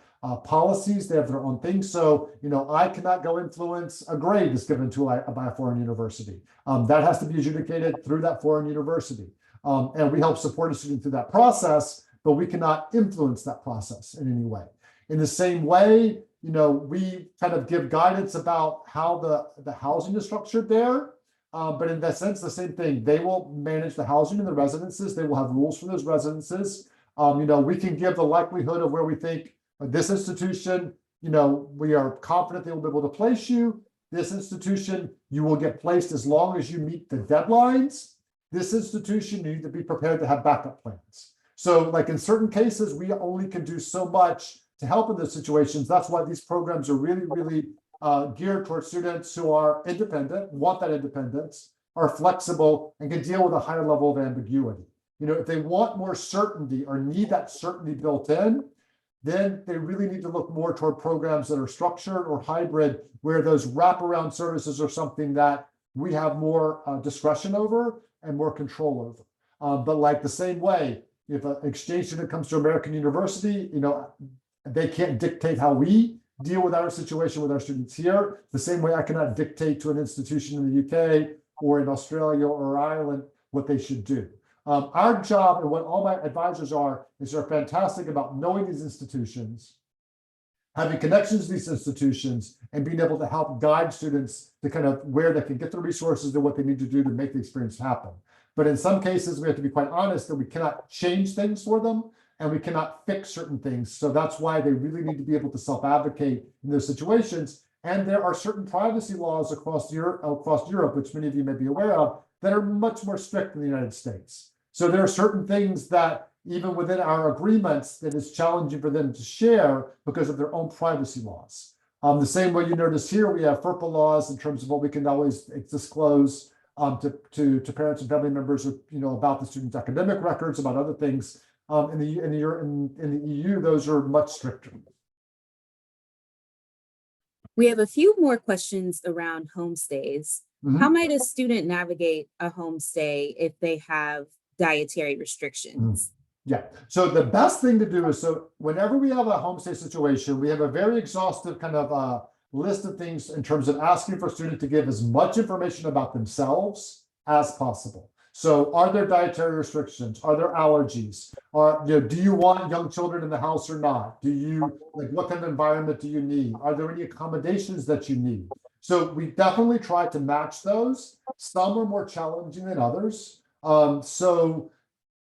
policies, they have their own things. So, I cannot go influence a grade that's given by a foreign university. That has to be adjudicated through that foreign university. And we help support a student through that process, but we cannot influence that process in any way. In the same way, we kind of give guidance about how the housing is structured there. But in that sense, the same thing. They will manage the housing in the residences. They will have rules for those residences. We can give the likelihood of where we think this institution, we are confident they will be able to place you. This institution, you will get placed as long as you meet the deadlines. This institution, you need to be prepared to have backup plans. So like in certain cases, we only can do so much to help in those situations. That's why these programs are really, really geared towards students who are independent, want that independence, are flexible, and can deal with a higher level of ambiguity. If they want more certainty or need that certainty built in, then they really need to look more toward programs that are structured or hybrid, where those wraparound services are something that we have more discretion over and more control over. But like the same way, if an exchange student comes to American University, they can't dictate how we deal with our situation with our students here. The same way I cannot dictate to an institution in the UK or in Australia or Ireland what they should do. Our job, and what all my advisors are, is they're fantastic about knowing these institutions, having connections to these institutions, and being able to help guide students to kind of where they can get the resources and what they need to do to make the experience happen. But in some cases, we have to be quite honest that we cannot change things for them, and we cannot fix certain things. So that's why they really need to be able to self-advocate in those situations. And there are certain privacy laws across Europe, which many of you may be aware of, that are much more strict than the United States. So there are certain things that even within our agreements that is challenging for them to share because of their own privacy laws. The same way you notice here, we have FERPA laws in terms of what we can always disclose to parents and family members, about the student's academic records, about other things. In the EU, those are much stricter. We have a few more questions around homestays. How might a student navigate a homestay if they have dietary restrictions? Yeah. So the best thing to do is, so whenever we have a homestay situation, we have a very exhaustive kind of list of things in terms of asking for a student to give as much information about themselves as possible. So are there dietary restrictions? Are there allergies? Do you want young children in the house or not? What kind of environment do you need? Are there any accommodations that you need? So we definitely try to match those. Some are more challenging than others. So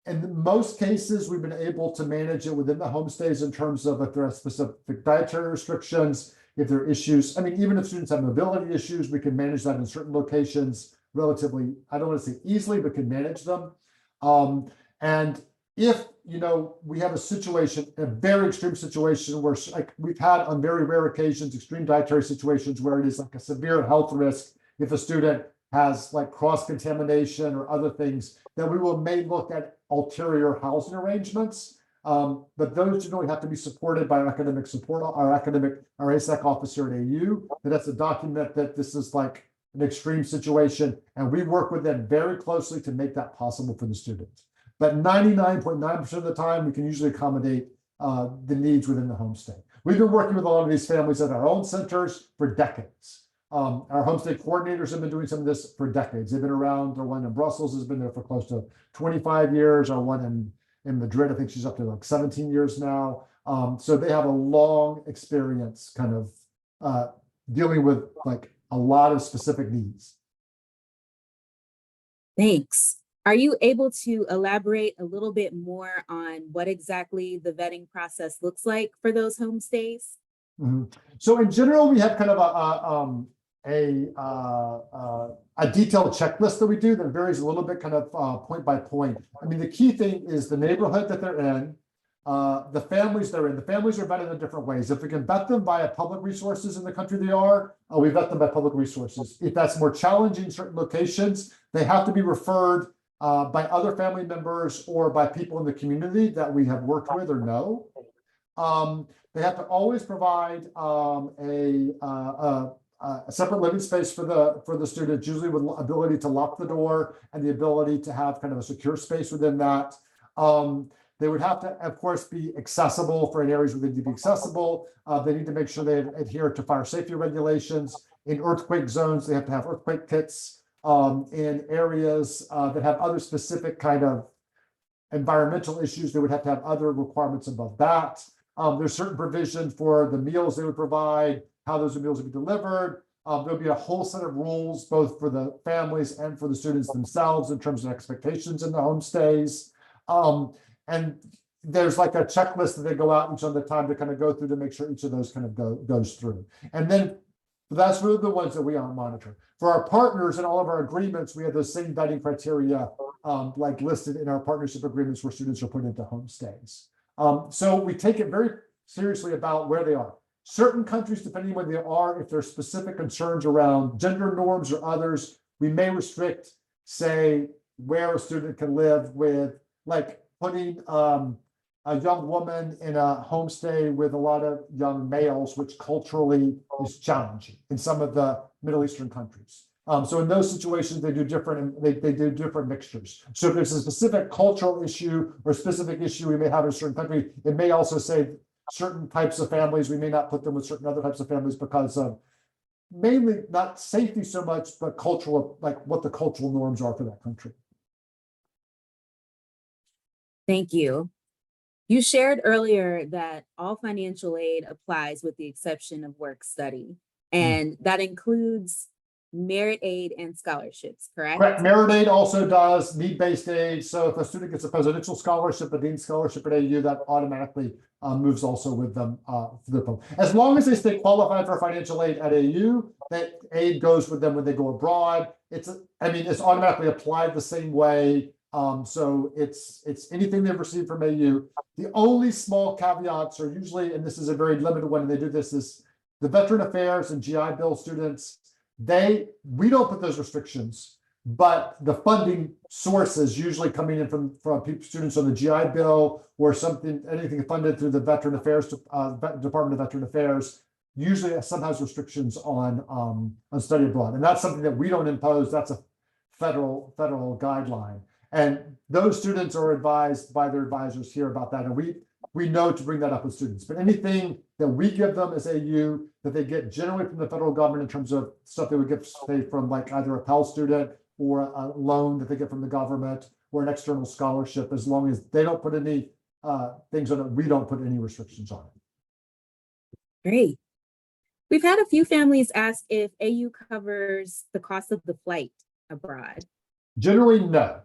in most cases, we've been able to manage it within the homestays in terms of if there are specific dietary restrictions, if there are issues. I mean, even if students have mobility issues, we can manage that in certain locations relatively, I don't want to say easily, but can manage them. And if, we have a situation, a very extreme situation where, like we've had on very rare occasions, extreme dietary situations where it is like a severe health risk, if a student has like cross-contamination or other things, then we may look at ulterior housing arrangements. But those generally have to be supported by our academic support, our ASAC officer at AU, that has to document that this is like an extreme situation, and we work with them very closely to make that possible for the students. But 99.9% of the time, we can usually accommodate the needs within the homestay. We've been working with a lot of these families at our own centers for decades. Our homestay coordinators have been doing some of this for decades. They've been around. The one in Brussels has been there for close to 25 years. Our one in Madrid, I think she's up to like 17 years now. So they have a long experience kind of dealing with like a lot of specific needs. Thanks. Are you able to elaborate a little bit more on what exactly the vetting process looks like for those homestays? So in general, we have kind of a detailed checklist that we do that varies a little bit kind of point by point. I mean, the key thing is the neighborhood that they're in, the families they're in. The families are vetted in different ways. If we can vet them via public resources in the country they are, we vet them by public resources. If that's more challenging in certain locations, they have to be referred by other family members or by people in the community that we have worked with or know. They have to always provide a a separate living space for the students, usually with ability to lock the door and the ability to have kind of a secure space within that. They would have to, of course, be accessible for in areas where they need to be accessible. They need to make sure they adhere to fire safety regulations. In earthquake zones, they have to have earthquake kits. In areas that have other specific kind of environmental issues, they would have to have other requirements above that. There's certain provision for the meals they would provide, how those meals would be delivered. There'll be a whole set of rules, both for the families and for the students themselves in terms of expectations in the homestays. And there's like a checklist that they go out each of the time to kind of go through to make sure each of those kind of goes through. And then that's really the ones that we monitor. For our partners and all of our agreements, we have those same vetting criteria like listed in our partnership agreements where students are put into homestays. So we take it very seriously about where they are. Certain countries, depending on where they are, if there's specific concerns around gender norms or others, we may restrict, say, where a student can live with, like putting a young woman in a homestay with a lot of young males, which culturally is challenging in some of the Middle Eastern countries. So in those situations, they do different, they do different mixtures. So if there's a specific cultural issue or specific issue we may have in a certain country, it may also say certain types of families, we may not put them with certain other types of families because of mainly not safety so much, but cultural, like what the cultural norms are for that country. Thank you. You shared earlier that all financial aid applies with the exception of work study, and that includes merit aid and scholarships, correct? Correct. Merit aid also does need-based aid. So if a student gets a presidential scholarship, a dean scholarship at AU, that automatically moves also with them as long as they stay qualified for financial aid at AU, that aid goes with them when they go abroad. It's automatically applied the same way. So it's anything they've received from AU. The only small caveats are usually, and this is a very limited one, and they do this, is the Veteran Affairs and GI Bill students. We don't put those restrictions, but the funding sources usually coming in from students on the GI Bill or anything funded through the Veteran Affairs Department of Veteran Affairs usually some has restrictions on study abroad, and that's something that we don't impose. That's a federal guideline. And those students are advised by their advisors here about that. And we know to bring that up with students. But anything that we give them as AU that they get generally from the federal government in terms of stuff they would get, say, from like either a Pell student or a loan that they get from the government or an external scholarship, as long as they don't put any things on it, we don't put any restrictions on it. Great. We've had a few families ask if AU covers the cost of the flight abroad. Generally, no.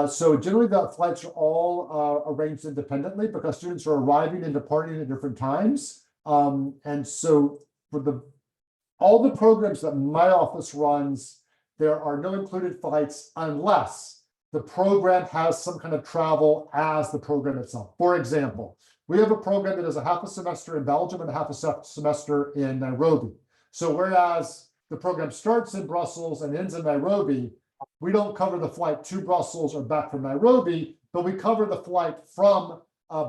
So generally the flights are all arranged independently because students are arriving and departing at different times. And so for all the programs that my office runs, there are no included flights unless the program has some kind of travel as the program itself. For example, we have a program that is a half a semester in Belgium and a half a semester in Nairobi. So whereas the program starts in Brussels and ends in Nairobi, we don't cover the flight to Brussels or back from Nairobi, but we cover the flight from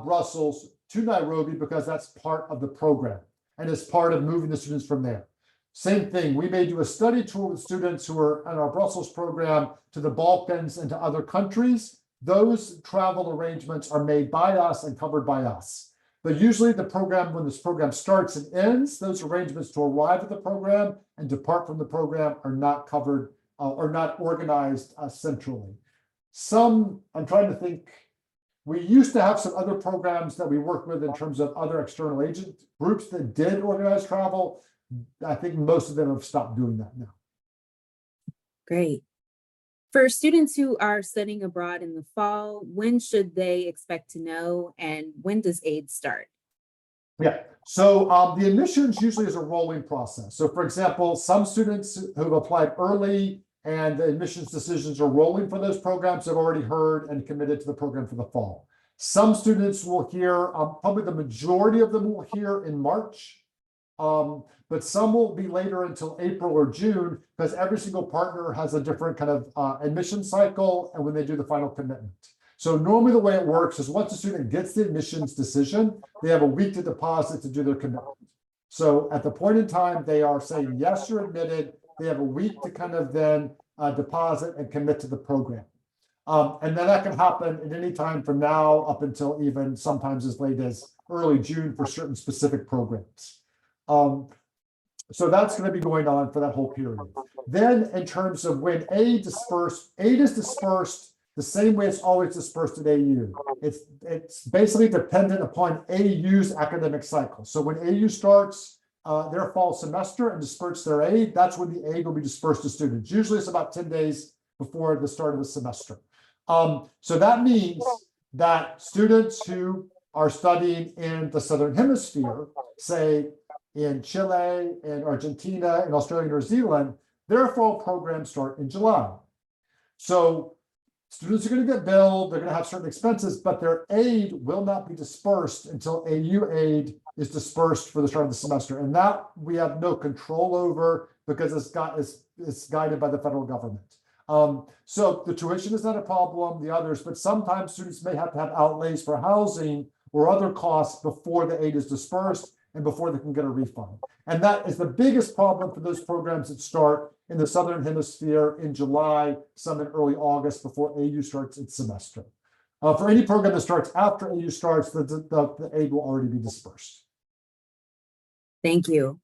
Brussels to Nairobi because that's part of the program and it's part of moving the students from there. Same thing, we may do a study tour with students who are in our Brussels program to the Balkans and to other countries. Those travel arrangements are made by us and covered by us. But usually the program, when this program starts and ends, those arrangements to arrive at the program and depart from the program are not covered or not organized centrally. I'm trying to think, we used to have some other programs that we worked with in terms of other external agent groups that did organize travel. I think most of them have stopped doing that now. Great. For students who are studying abroad in the fall, when should they expect to know, and when does aid start? Yeah, so the admissions usually is a rolling process. So for example, some students who've applied early and the admissions decisions are rolling for those programs have already heard and committed to the program for the fall. Some students will hear, probably the majority of them will hear in March, but some will be later until April or June because every single partner has a different kind of admission cycle and when they do the final commitment. So normally the way it works is once a student gets the admissions decision, they have a week to deposit to do their commitment. So at the point in time, they are saying, yes, you're admitted. They have a week to kind of then deposit and commit to the program. And then that can happen at any time from now up until even sometimes as late as early June for certain specific programs. So that's going to be going on for that whole period. Then in terms of when aid is dispersed the same way it's always dispersed at AU. It's basically dependent upon AU's academic cycle. So when AU starts their fall semester and disperse their aid, that's when the aid will be dispersed to students. Usually it's about 10 days before the start of the semester. So that means that students who are studying in the Southern Hemisphere, say in Chile and Argentina and Australia and New Zealand, their fall programs start in July. So students are going to get billed, they're going to have certain expenses, but their aid will not be dispersed until AU aid is dispersed for the start of the semester. And that we have no control over because it's guided by the federal government. So the tuition is not a problem, the others, but sometimes students may have to have outlays for housing or other costs before the aid is dispersed and before they can get a refund. And that is the biggest problem for those programs that start in the Southern Hemisphere in July, some in early August before AU starts its semester. For any program that starts after AU starts, the aid will already be dispersed. Thank you.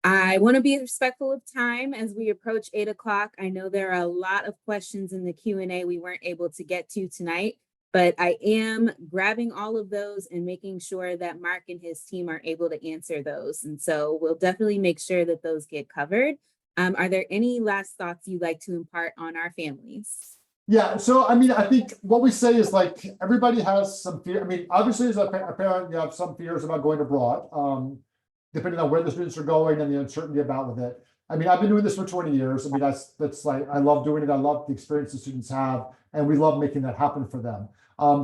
I want to be respectful of time as we approach 8 o'clock. I know there are a lot of questions in the Q&A we weren't able to get to tonight, but I am grabbing all of those and making sure that Mark and his team are able to answer those. And so we'll definitely make sure that those get covered. Are there any last thoughts you'd like to impart on our families? Yeah, so I mean, I think what we say is like everybody has some fear. I mean, obviously, as a parent, you have some fears about going abroad, depending on where the students are going and the uncertainty about with it. I mean, I've been doing this for 20 years. I mean, that's like I love doing it. I love the experience the students have, and we love making that happen for them.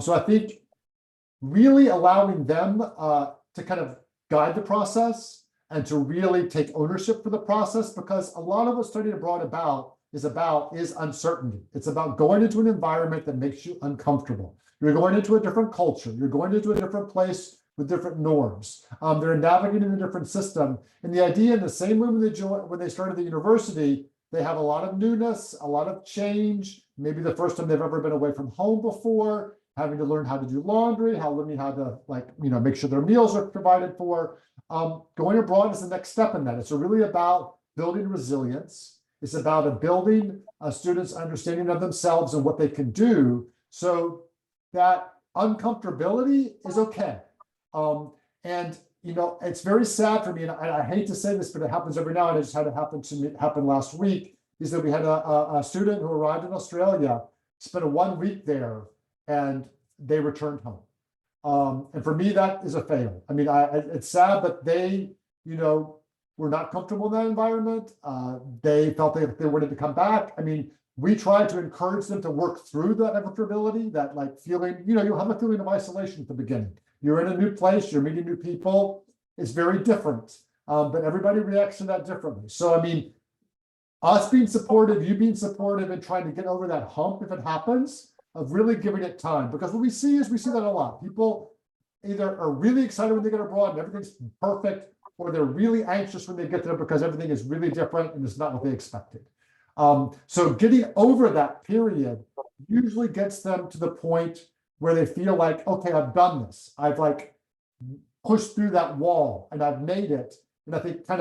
So I think really allowing them to kind of guide the process and to really take ownership for the process, because a lot of what studying abroad is uncertainty. It's about going into an environment that makes you uncomfortable. You're going into a different culture. You're going into a different place with different norms. They're navigating a different system. And the idea, in the same way when they started the university, they have a lot of newness, a lot of change. Maybe the first time they've ever been away from home before, having to learn how to do laundry, learning how to make sure their meals are provided for. Going abroad is the next step in that. It's really about building resilience. It's about building students' understanding of themselves and what they can do, so that uncomfortability is okay. And it's very sad for me, and I hate to say this, but it happens every now and then. I just had it happen last week. Is that we had a student who arrived in Australia, spent 1 week there, and they returned home. And for me, that is a fail. I mean, it's sad, but they, were not comfortable in that environment. They felt they wanted to come back. I mean, we tried to encourage them to work through that uncomfortability, that feeling, you'll have a feeling of isolation at the beginning. You're in a new place, you're meeting new people. It's very different, but everybody reacts to that differently. So, I mean, us being supportive, you being supportive, and trying to get over that hump if it happens, of really giving it time. Because what we see that a lot. People either are really excited when they get abroad and everything's perfect, or they're really anxious when they get there because everything is really different and it's not what they expected. So getting over that period usually gets them to the point where they feel like, okay, I've done this. I've pushed through that wall and I've made it. And I think I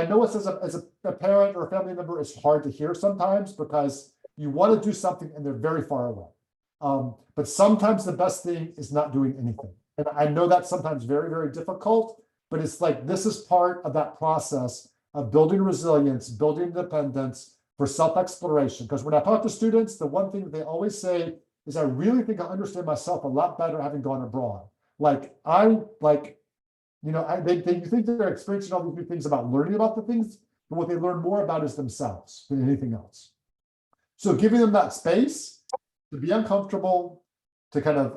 know it's as a parent or a family member, it's hard to hear sometimes because you want to do something and they're very far away. But sometimes the best thing is not doing anything. And I know that's sometimes very, very difficult, but it's this is part of that process of building resilience, building independence for self-exploration. Because when I talk to students, the one thing that they always say is, I really think I understand myself a lot better having gone abroad. You think they're experiencing all these new things about learning about the things, but what they learn more about is themselves than anything else. So giving them that space to be uncomfortable, to kind of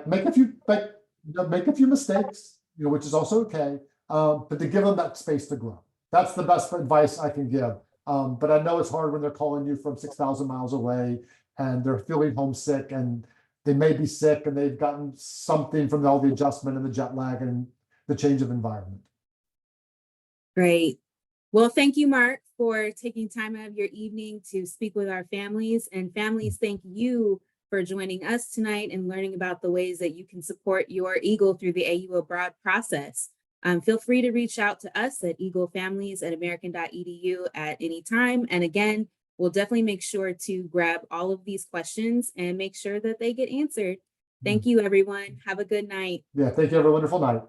make a few mistakes, which is also okay, but to give them that space to grow. That's the best advice I can give. But I know it's hard when they're calling you from 6,000 miles away and they're feeling homesick and they may be sick and they've gotten something from all the adjustment and the jet lag, and the change of environment. Great. Well, thank you, Mark, for taking time out of your evening to speak with our families. And families, thank you for joining us tonight and learning about the ways that you can support your Eagle through the AU Abroad process. Feel free to reach out to us at eaglefamilies@american.edu at any time. And again, we'll definitely make sure to grab all of these questions and make sure that they get answered. Thank you, everyone. Have a good night. Yeah, thank you. Have a wonderful night.